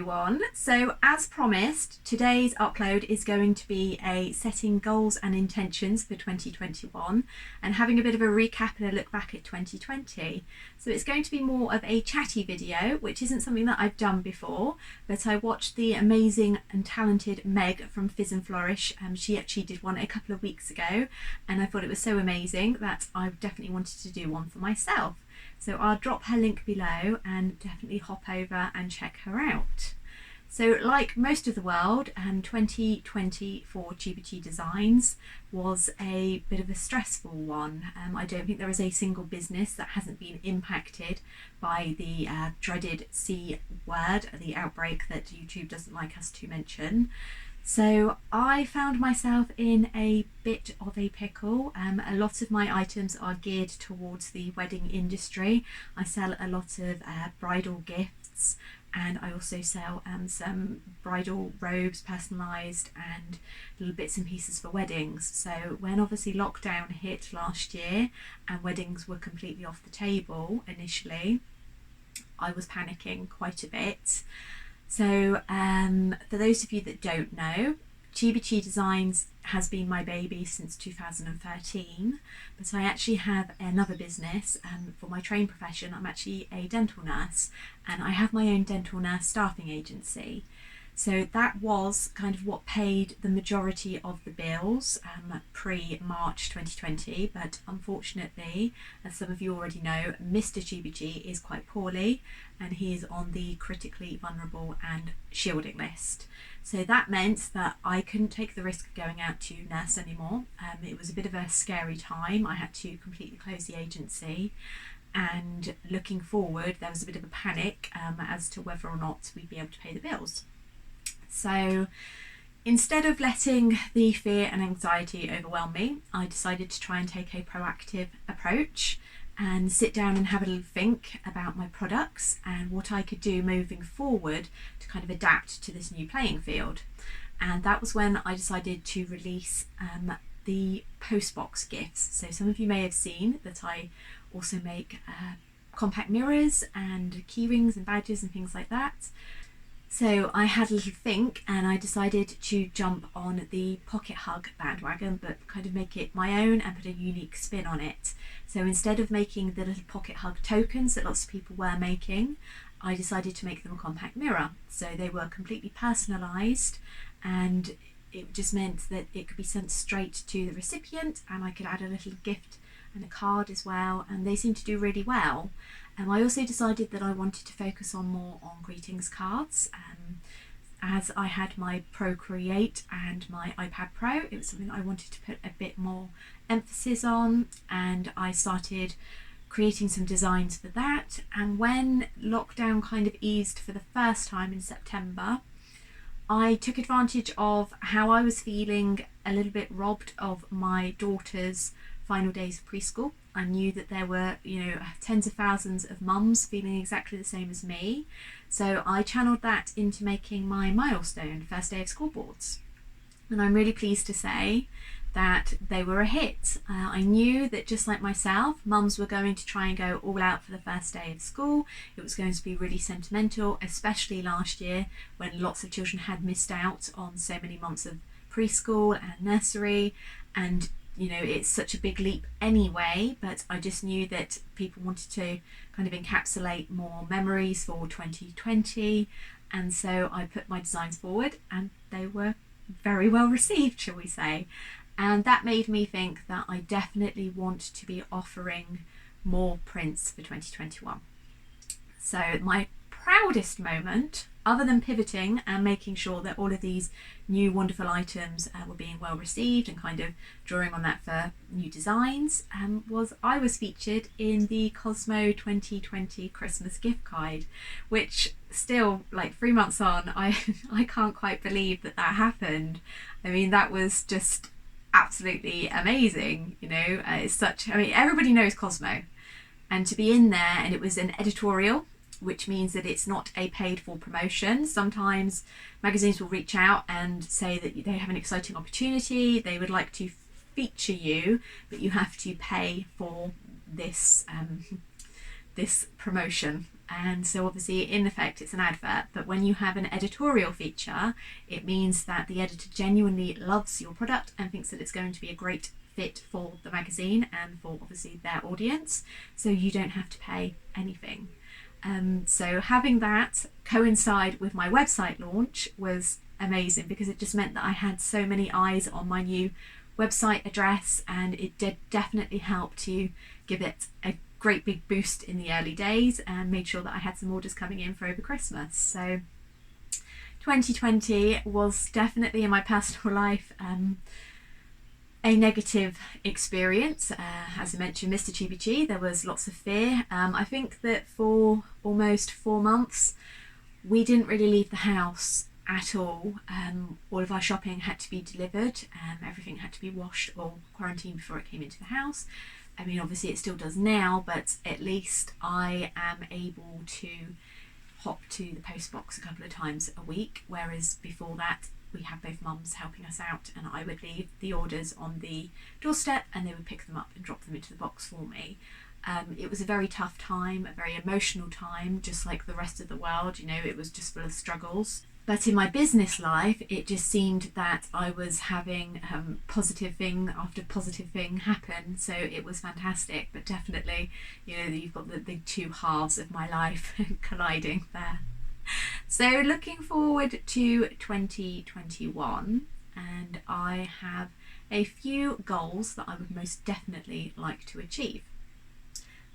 everyone. So as promised, today's upload is going to be a setting goals and intentions for 2021 and having a bit of a recap and a look back at 2020. So it's going to be more of a chatty video, which isn't something that I've done before, but I watched the amazing and talented Meg from Fizz and Flourish. She actually did one a couple of weeks ago and I thought it was so amazing that I definitely wanted to do one for myself. So I'll drop her link below and definitely hop over and check her out. So like most of the world, 2020 for GBT Designs was a bit of a stressful one. I don't think there is a single business that hasn't been impacted by the dreaded C word, the outbreak that YouTube doesn't like us to mention. So I found myself in a bit of a pickle. A lot of my items are geared towards the wedding industry. I sell a lot of bridal gifts, and I also sell some bridal robes, personalised, and little bits and pieces for weddings. So when obviously lockdown hit last year and weddings were completely off the table initially, I was panicking quite a bit. So for those of you that don't know, GBT Designs has been my baby since 2013, but I actually have another business for my trained profession. I'm actually a dental nurse and I have my own dental nurse staffing agency. So that was kind of what paid the majority of the bills pre-March 2020, but unfortunately, as some of you already know, Mr. GBG is quite poorly and he is on the critically vulnerable and shielding list. So that meant that I couldn't take the risk of going out to nurse anymore. It was a bit of a scary time. I had to completely close the agency, and looking forward there was a bit of a panic as to whether or not we'd be able to pay the bills. So instead of letting the fear and anxiety overwhelm me, I decided to try and take a proactive approach and sit down and have a little think about my products and what I could do moving forward to kind of adapt to this new playing field. And that was when I decided to release the postbox gifts. So some of you may have seen that I also make compact mirrors and key rings and badges and things like that. So I had a little think and I decided to jump on the pocket hug bandwagon, but kind of make it my own and put a unique spin on it. So instead of making the little pocket hug tokens that lots of people were making, I decided to make them a compact mirror. So they were completely personalised and it just meant that it could be sent straight to the recipient and I could add a little gift and a card as well, and they seemed to do really well. I also decided that I wanted to focus on more on greetings cards. As I had my Procreate and my iPad Pro, it was something I wanted to put a bit more emphasis on, and I started creating some designs for that. And when lockdown kind of eased for the first time in September, I took advantage of how I was feeling a little bit robbed of my daughter's final days of preschool. I knew that there were, tens of thousands of mums feeling exactly the same as me. So I channeled that into making my milestone first day of school boards. And I'm really pleased to say that they were a hit. I knew that just like myself, mums were going to try and go all out for the first day of school. It was going to be really sentimental, especially last year when lots of children had missed out on so many months of preschool and nursery, and it's such a big leap anyway, but I just knew that people wanted to kind of encapsulate more memories for 2020, and so I put my designs forward and they were very well received, shall we say. And that made me think that I definitely want to be offering more prints for 2021. So my proudest moment, other than pivoting and making sure that all of these new wonderful items were being well received and kind of drawing on that for new designs, was I was featured in the Cosmo 2020 Christmas gift guide, which still, like 3 months on, I can't quite believe that happened. I mean, that was just absolutely amazing. It's such, everybody knows Cosmo, and to be in there, and it was an editorial, which means that it's not a paid for promotion. Sometimes magazines will reach out and say that they have an exciting opportunity, they would like to feature you, but you have to pay for this this promotion. And so obviously in effect it's an advert, but when you have an editorial feature, it means that the editor genuinely loves your product and thinks that it's going to be a great fit for the magazine and for obviously their audience, so you don't have to pay anything. So having that coincide with my website launch was amazing, because it just meant that I had so many eyes on my new website address, and it did definitely help to give it a great big boost in the early days and made sure that I had some orders coming in for over Christmas. So 2020 was definitely in my personal life a negative experience. As I mentioned, Mr. Chibichi, there was lots of fear. I think that for almost 4 months we didn't really leave the house at all. All of our shopping had to be delivered, everything had to be washed or quarantined before it came into the house. I mean, obviously it still does now, but at least I am able to hop to the post box a couple of times a week, whereas before that we had both mums helping us out, and I would leave the orders on the doorstep and they would pick them up and drop them into the box for me. It was a very tough time, a very emotional time, just like the rest of the world, you know, it was just full of struggles. But in my business life, it just seemed that I was having positive thing after positive thing happen. So it was fantastic, but definitely, you know, you've got the two halves of my life colliding there. So looking forward to 2021, and I have a few goals that I would most definitely like to achieve.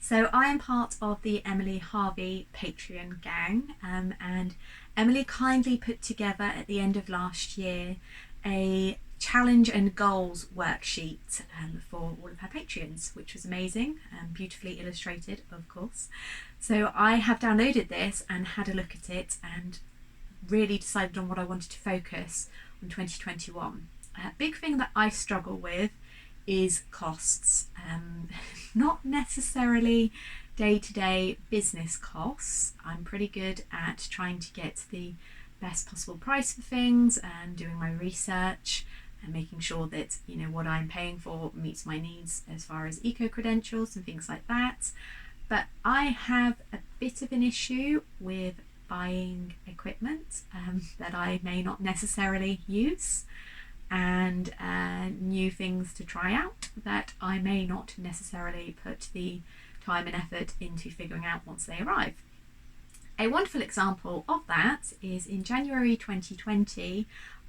So I am part of the Emily Harvey Patreon gang, and Emily kindly put together at the end of last year a challenge and goals worksheet for all of her Patreons, which was amazing and beautifully illustrated, of course. So I have downloaded this and had a look at it and really decided on what I wanted to focus on 2021. A big thing that I struggle with is costs. Not necessarily day-to-day business costs. I'm pretty good at trying to get the best possible price for things and doing my research and making sure that, you know, what I'm paying for meets my needs as far as eco credentials and things like that. But I have a bit of an issue with buying equipment that I may not necessarily use, and new things to try out that I may not necessarily put the time and effort into figuring out once they arrive. A wonderful example of that is in January 2020,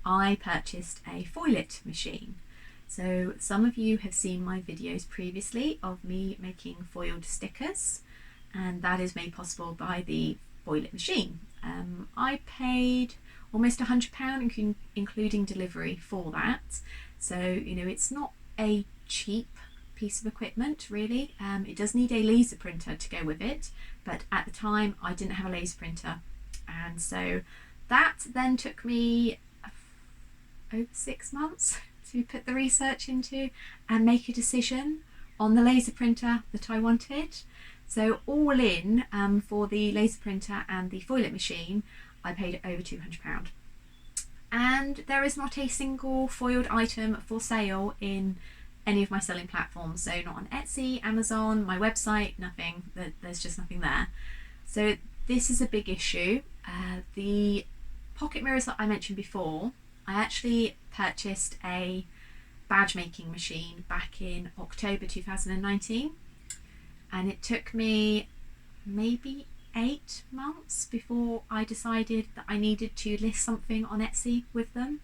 I purchased a foilet machine. So some of you have seen my videos previously of me making foiled stickers, and that is made possible by the foilet machine. I paid almost £100 including delivery for that. So, you know, it's not a cheap piece of equipment really. It does need a laser printer to go with it, but at the time I didn't have a laser printer, and so that then took me over 6 months to put the research into and make a decision on the laser printer that I wanted. So all in, for the laser printer and the foilet machine, I paid over £200. And there is not a single foiled item for sale in any of my selling platforms. So not on Etsy, Amazon, my website, nothing. There's just nothing there. So this is a big issue. The pocket mirrors that I mentioned before, I actually purchased a badge making machine back in October 2019, and it took me maybe 8 months before I decided that I needed to list something on Etsy with them.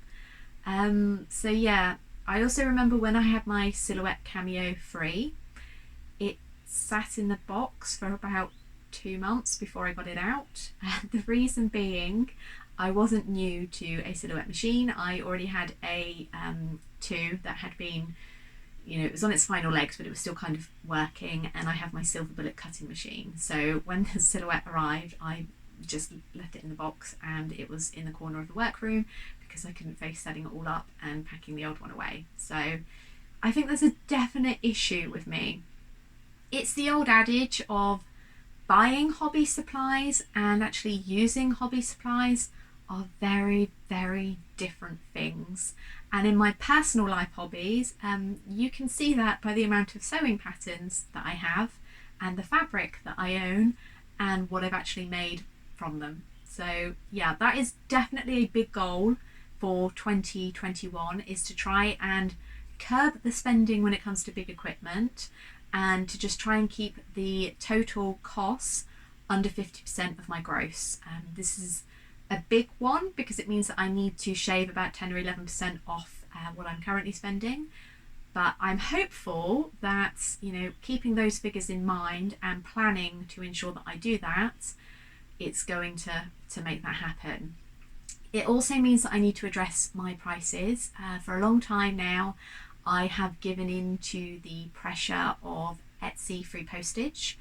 So yeah, I also remember when I had my Silhouette Cameo free, it sat in the box for about 2 months before I got it out. The reason being, I wasn't new to a silhouette machine. I already had a 2 that had been, you know, it was on its final legs, but it was still kind of working, and I have my silver bullet cutting machine. So when the Silhouette arrived, I just left it in the box, and it was in the corner of the workroom because I couldn't face setting it all up and packing the old one away. So I think there's a definite issue with me. It's the old adage of buying hobby supplies and actually using hobby supplies are very, very different things. And in my personal life hobbies, you can see that by the amount of sewing patterns that I have and the fabric that I own and what I've actually made from them. So yeah, that is definitely a big goal for 2021, is to try and curb the spending when it comes to big equipment, and to just try and keep the total costs under 50% of my gross. This is a big one because it means that I need to shave about 10 or 11% off what I'm currently spending. But I'm hopeful that, you know, keeping those figures in mind and planning to ensure that I do that, it's going to make that happen. It also means that I need to address my prices. For a long time now, I have given in to the pressure of Etsy free postage.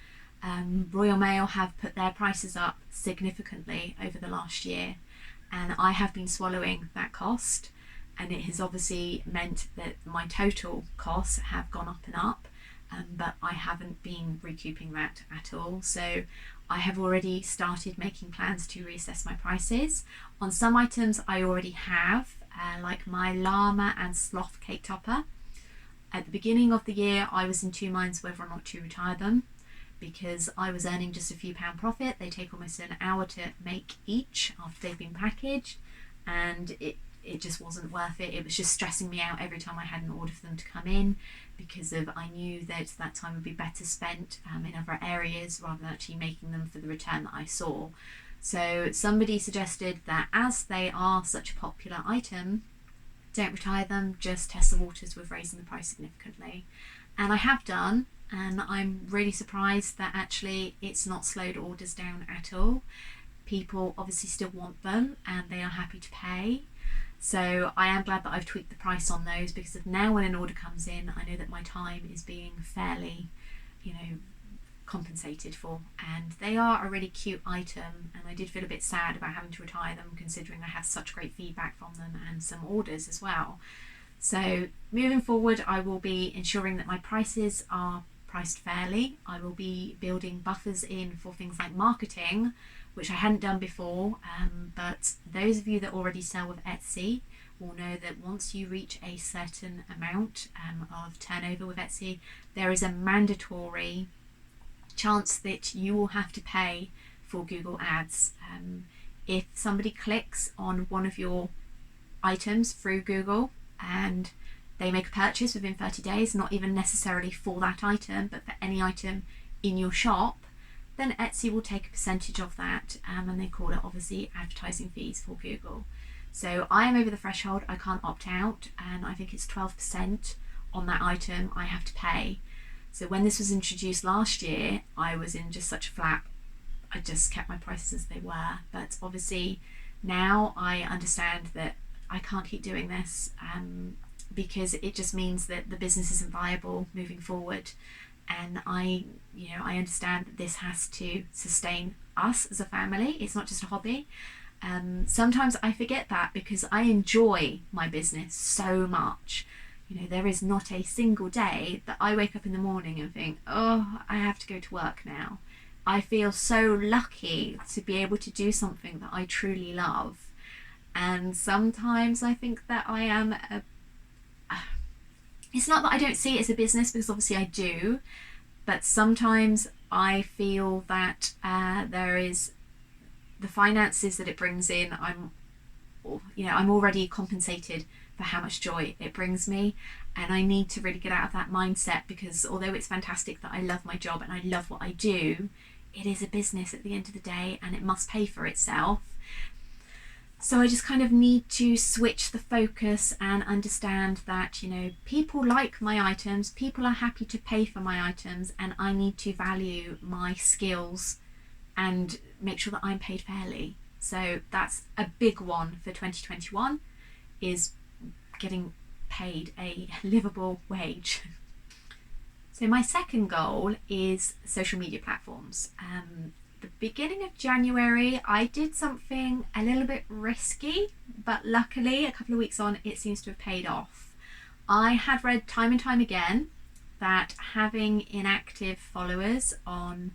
Royal Mail have put their prices up significantly over the last year, and I have been swallowing that cost, and it has obviously meant that my total costs have gone up and up, but I haven't been recouping that at all. So I have already started making plans to reassess my prices. On some items I already have, like my llama and sloth cake topper. At the beginning of the year I was in two minds whether or not to retire them, because I was earning just a few pound profit. They take almost an hour to make each after they've been packaged, and it just wasn't worth it. It was just stressing me out every time I had an order for them to come in, because I knew that that time would be better spent in other areas rather than actually making them for the return that I saw. So somebody suggested that as they are such a popular item, don't retire them, just test the waters with raising the price significantly. And I have done, and I'm really surprised that actually it's not slowed orders down at all. People obviously still want them and they are happy to pay. So I am glad that I've tweaked the price on those, because of now when an order comes in, I know that my time is being fairly, you know, compensated for. And they are a really cute item, and I did feel a bit sad about having to retire them, considering I had such great feedback from them and some orders as well. So moving forward, I will be ensuring that my prices are priced fairly. I will be building buffers in for things like marketing, which I hadn't done before, but those of you that already sell with Etsy will know that once you reach a certain amount of turnover with Etsy, there is a mandatory chance that you will have to pay for Google Ads. If somebody clicks on one of your items through Google and they make a purchase within 30 days, not even necessarily for that item, but for any item in your shop, then Etsy will take a percentage of that, and they call it obviously advertising fees for Google. So I am over the threshold, I can't opt out, and I think it's 12% on that item I have to pay. So when this was introduced last year, I was in just such a flap. I just kept my prices as they were, but obviously now I understand that I can't keep doing this, because it just means that the business isn't viable moving forward. And I understand that this has to sustain us as a family. It's not just a hobby. Sometimes I forget that because I enjoy my business so much. You know, there is not a single day that I wake up in the morning and think, oh, I have to go to work now. I feel so lucky to be able to do something that I truly love. And sometimes I think that I am it's not that I don't see it as a business, because obviously I do, but sometimes I feel that there is the finances that it brings in. I'm already compensated for how much joy it brings me, and I need to really get out of that mindset, because although it's fantastic that I love my job and I love what I do, it is a business at the end of the day, and it must pay for itself. So I just kind of need to switch the focus and understand that, you know, people like my items, people are happy to pay for my items, and I need to value my skills and make sure that I'm paid fairly. So that's a big one for 2021, is getting paid a livable wage. So my second goal is social media platforms. The beginning of January I did something a little bit risky, but luckily a couple of weeks on it seems to have paid off. I had read time and time again that having inactive followers on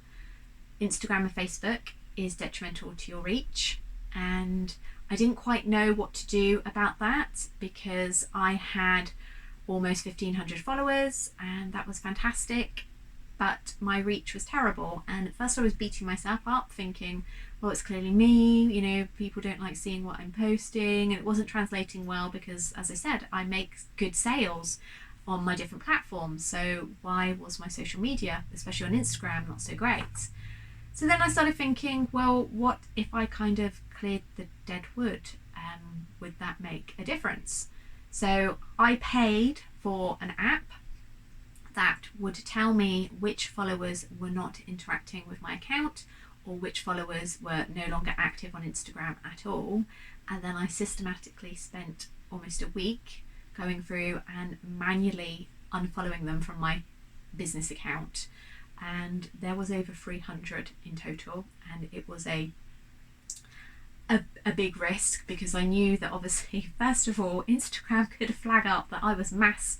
Instagram and Facebook is detrimental to your reach, and I didn't quite know what to do about that, because I had almost 1,500 followers and that was fantastic, but my reach was terrible. And at first I was beating myself up thinking, well, it's clearly me, you know, people don't like seeing what I'm posting, and it wasn't translating well because, as I said, I make good sales on my different platforms. So why was my social media, especially on Instagram, not so great? So then I started thinking, well, what if I kind of cleared the dead wood? Would that make a difference? So I paid for an app that would tell me which followers were not interacting with my account or which followers were no longer active on Instagram at all. And then I systematically spent almost a week going through and manually unfollowing them from my business account. And there was over 300 in total, and it was a big risk because I knew that obviously, first of all, Instagram could flag up that I was mass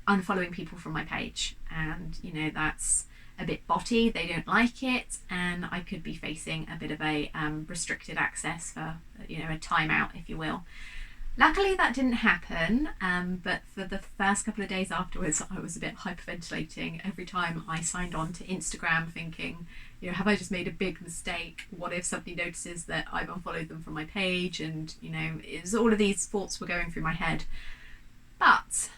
unfollowing people from my page, and you know, that's a bit botty, they don't like it, and I could be facing a bit of a restricted access for, you know, a timeout, if you will. Luckily that didn't happen, but for the first couple of days afterwards I was a bit hyperventilating every time I signed on to Instagram, thinking, you know, have I just made a big mistake? What if somebody notices that I've unfollowed them from my page? And you know, all of these thoughts were going through my head. But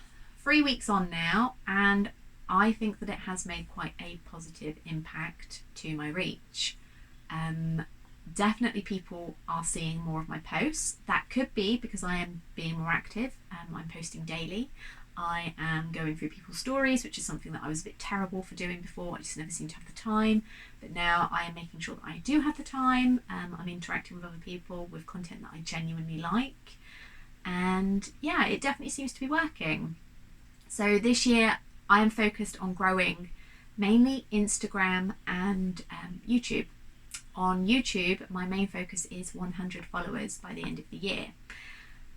3 weeks on now, and I think that it has made quite a positive impact to my reach. Definitely people are seeing more of my posts. That could be because I am being more active. I'm posting daily. I am going through people's stories, which is something that I was a bit terrible for doing before. I just never seemed to have the time. But now I am making sure that I do have the time. I'm interacting with other people with content that I genuinely like. And yeah, it definitely seems to be working. So this year I am focused on growing mainly Instagram and YouTube. On YouTube, my main focus is 100 followers by the end of the year.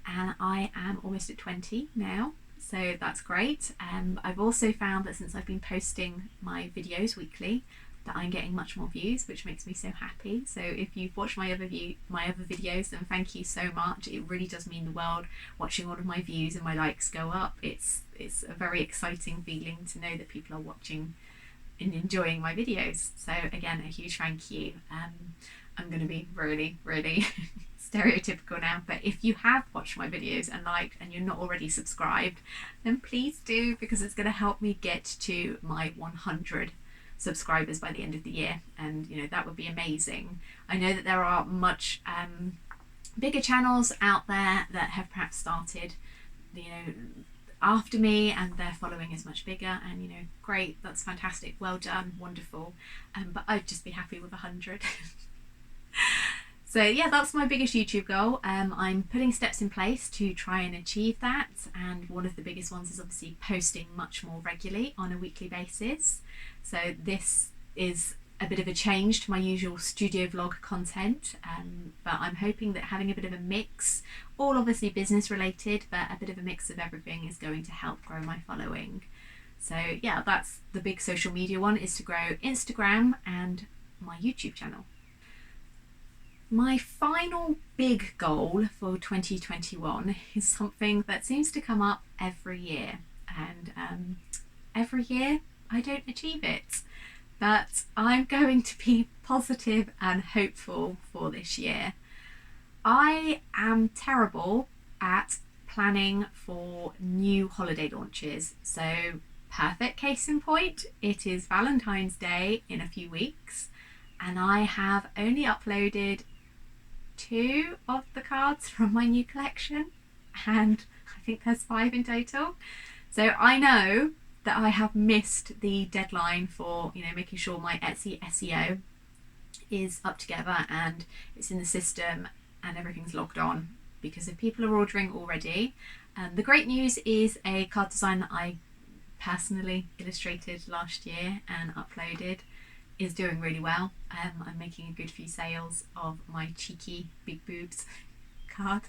And I am almost at 20 now, so that's great. I've also found that since I've been posting my videos weekly, that I'm getting much more views, which makes me so happy. So if you've watched my other videos, then thank you so much. It really does mean the world watching all of my views and my likes go up. It's a very exciting feeling to know that people are watching and enjoying my videos. So again, a huge thank you. I'm going to be really stereotypical now, but if you have watched my videos and liked and you're not already subscribed, then please do, because it's going to help me get to my 100 subscribers by the end of the year, and you know, that would be amazing. I know that there are much bigger channels out there that have perhaps started, you know, after me, and their following is much bigger, and you know, great, that's fantastic, well done, wonderful, but I'd just be happy with 100. So yeah, that's my biggest YouTube goal. I'm putting steps in place to try and achieve that, and one of the biggest ones is obviously posting much more regularly on a weekly basis. So this is a bit of a change to my usual studio vlog content, but I'm hoping that having a bit of a mix, all obviously business related, but a bit of a mix of everything, is going to help grow my following. So yeah, that's the big social media one, is to grow Instagram and my YouTube channel. My final big goal for 2021 is something that seems to come up every year, and every year I don't achieve it. But I'm going to be positive and hopeful for this year. I am terrible at planning for new holiday launches. So, perfect case in point, it is Valentine's Day in a few weeks, and I have only uploaded 2 of the cards from my new collection, and I think there's 5 in total. So I know that I have missed the deadline for, you know, making sure my Etsy SEO is up together and it's in the system and everything's logged on, because if people are ordering already, the great news is a card design that I personally illustrated last year and uploaded is doing really well. I'm making a good few sales of my cheeky big boobs card,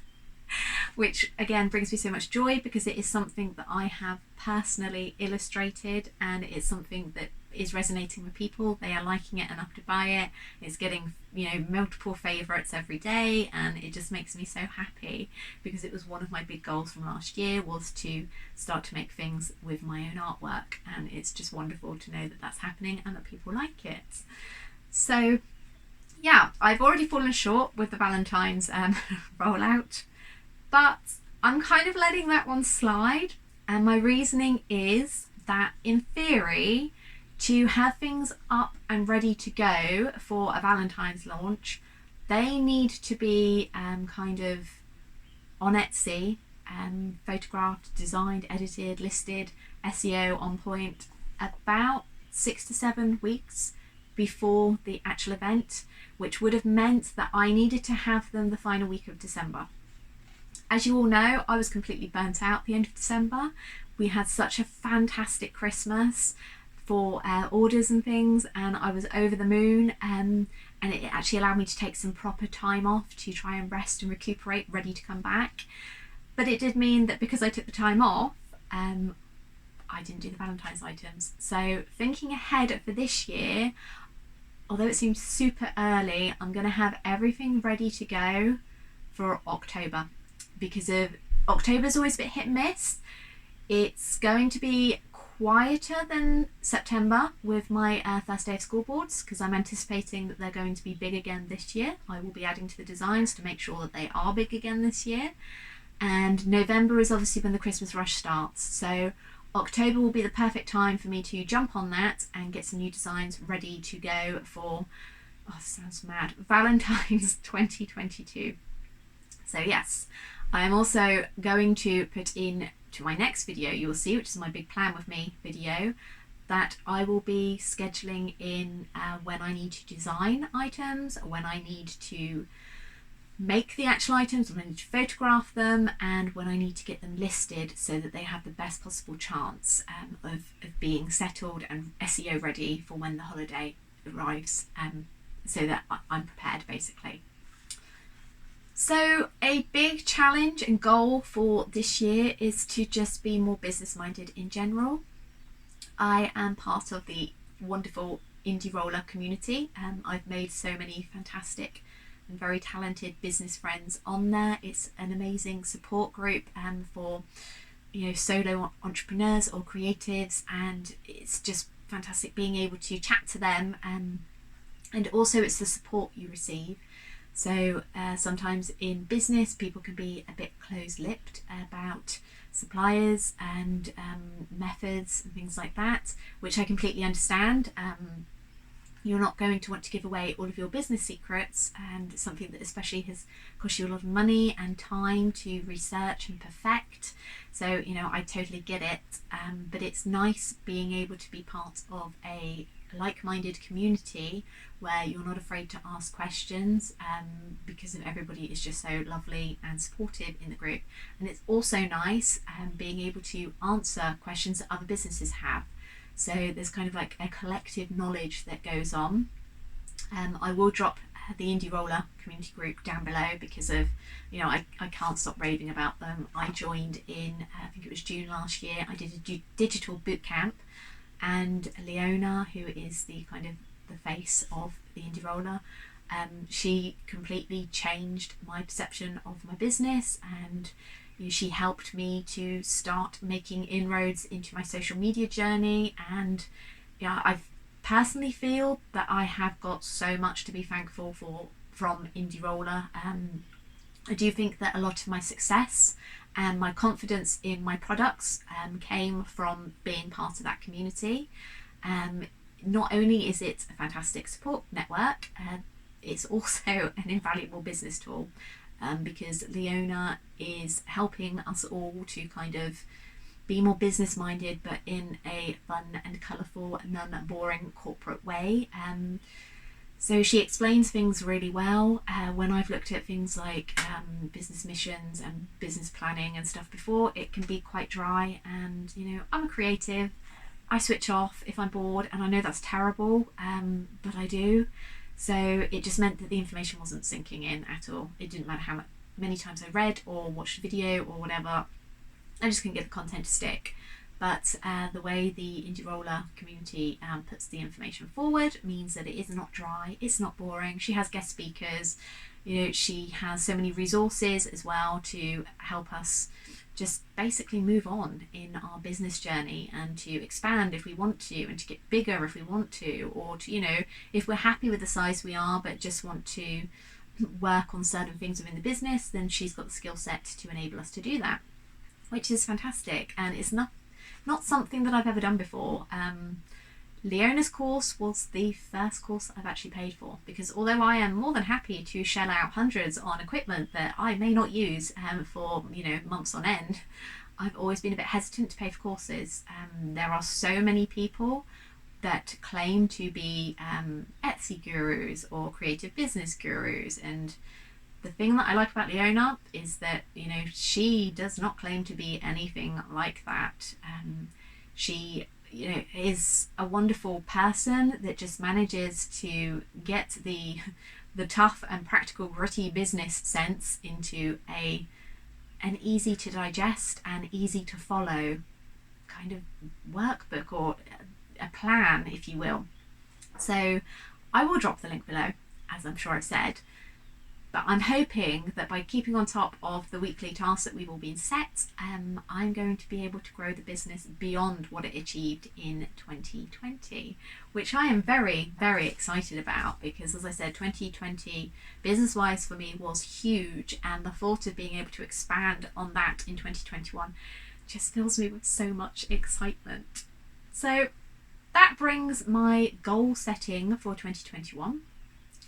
which again brings me so much joy because it is something that I have personally illustrated, and it's something that is resonating with people. They are liking it enough to buy it. It's getting, you know, multiple favorites every day, and it just makes me so happy, because it was one of my big goals from last year, was to start to make things with my own artwork, and it's just wonderful to know that that's happening and that people like it. So yeah, I've already fallen short with the Valentine's rollout, but I'm kind of letting that one slide, and my reasoning is that in theory, to have things up and ready to go for a Valentine's launch, they need to be kind of on Etsy, photographed, designed, edited, listed, SEO on point about 6 to 7 weeks before the actual event, which would have meant that I needed to have them the final week of December. As you all know, I was completely burnt out at the end of December. We had such a fantastic Christmas for orders and things, and I was over the moon, and it actually allowed me to take some proper time off to try and rest and recuperate, ready to come back. But it did mean that because I took the time off, I didn't do the Valentine's items. So thinking ahead for this year, although it seems super early, I'm going to have everything ready to go for October, because of October's always a bit hit and miss. It's going to be quieter than September with my first day of school boards, because I'm anticipating that they're going to be big again this year. I will be adding to the designs to make sure that they are big again this year. And November is obviously when the Christmas rush starts. So October will be the perfect time for me to jump on that and get some new designs ready to go for, oh, this sounds mad, Valentine's 2022. So yes, I am also going to put in to my next video, you will see, which is my big plan with me video, that I will be scheduling in when I need to design items, when I need to make the actual items, when I need to photograph them, and when I need to get them listed so that they have the best possible chance of being settled and SEO ready for when the holiday arrives, so that I'm prepared basically. So a big challenge and goal for this year is to just be more business minded in general. I am part of the wonderful indie roller community. I've made so many fantastic and very talented business friends on there. It's an amazing support group for, you know, solo entrepreneurs or creatives, and it's just fantastic being able to chat to them, and also it's the support you receive. So sometimes in business people can be a bit close-lipped about suppliers and methods and things like that, which I completely understand. You're not going to want to give away all of your business secrets, and something that especially has cost you a lot of money and time to research and perfect. So, you know, I totally get it, but it's nice being able to be part of a like-minded community where you're not afraid to ask questions, because everybody is just so lovely and supportive in the group. And it's also nice being able to answer questions that other businesses have. So there's kind of like a collective knowledge that goes on. I will drop the Indie Roller community group down below, because of, you know, I can't stop raving about them. I joined in, I think it was June last year. I did a digital boot camp, and Leona, who is the kind of the face of the Indie Roller, she completely changed my perception of my business, and she helped me to start making inroads into my social media journey. And yeah, I personally feel that I have got so much to be thankful for from Indie Roller. I do think that a lot of my success and my confidence in my products came from being part of that community. Not only is it a fantastic support network, it's also an invaluable business tool, because Leona is helping us all to kind of be more business minded, but in a fun and colourful, non-boring corporate way. So she explains things really well. When I've looked at things like business missions and business planning and stuff before, it can be quite dry, and you know, I'm a creative, I switch off if I'm bored, and I know that's terrible, but I do. So it just meant that the information wasn't sinking in at all. It didn't matter how many times I read or watched a video or whatever, I just couldn't get the content to stick. but the way the indie roller community puts the information forward means that it is not dry, it's not boring. She has guest speakers, you know, she has so many resources as well to help us just basically move on in our business journey and to expand if we want to, and to get bigger if we want to, or to, you know, if we're happy with the size we are but just want to work on certain things within the business, then she's got the skill set to enable us to do that, which is fantastic. And it's not something that I've ever done before. Leona's course was the first course I've actually paid for, because although I am more than happy to shell out hundreds on equipment that I may not use for, you know, months on end, I've always been a bit hesitant to pay for courses. There are so many people that claim to be Etsy gurus or creative business gurus, and the thing that I like about Leona is that, you know, she does not claim to be anything like that. She, you know, is a wonderful person that just manages to get the tough and practical gritty business sense into an easy to digest and easy to follow kind of workbook, or a plan, if you will. So I will drop the link below, as I'm sure I've said, but I'm hoping that by keeping on top of the weekly tasks that we've all been set, I'm going to be able to grow the business beyond what it achieved in 2020, which I am very, very excited about, because as I said, 2020 business-wise for me was huge, and the thought of being able to expand on that in 2021 just fills me with so much excitement. So that brings my goal setting for 2021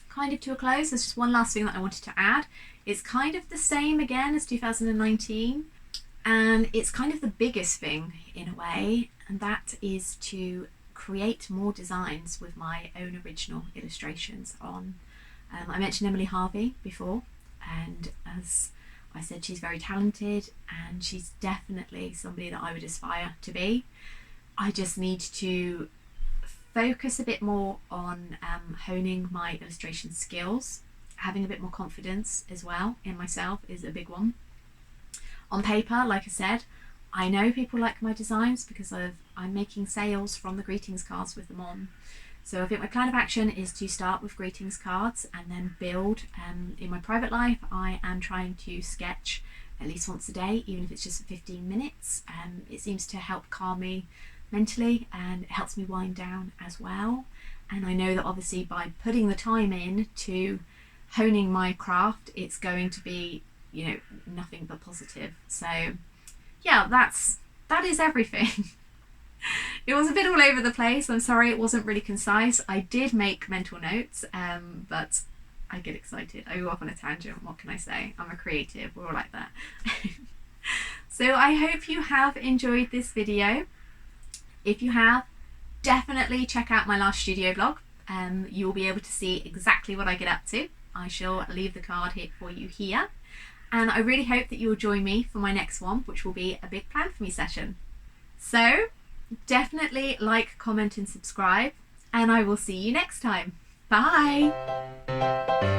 kind of to a close. There's just one last thing that I wanted to add. It's kind of the same again as 2019, and it's kind of the biggest thing in a way, and that is to create more designs with my own original illustrations on. I mentioned Emily Harvey before, and as I said, she's very talented and she's definitely somebody that I would aspire to be. I just need to focus a bit more on honing my illustration skills. Having a bit more confidence as well in myself is a big one. On paper, like I said, I know people like my designs because I'm making sales from the greetings cards with them on. So I think my plan of action is to start with greetings cards and then build. In my private life, I am trying to sketch at least once a day, even if it's just 15 minutes. It seems to help calm me mentally, and it helps me wind down as well. And I know that obviously by putting the time in to honing my craft, it's going to be, you know, nothing but positive. So yeah, that is everything. It was a bit all over the place. I'm sorry it wasn't really concise. I did make mental notes, but I get excited. I go off on a tangent. What can I say? I'm a creative. We're all like that. So I hope you have enjoyed this video. If you have, definitely check out my last studio vlog. You'll be able to see exactly what I get up to. I shall leave the card here for you here. And I really hope that you'll join me for my next one, which will be a big plan for me session. So definitely like, comment and subscribe, and I will see you next time. Bye!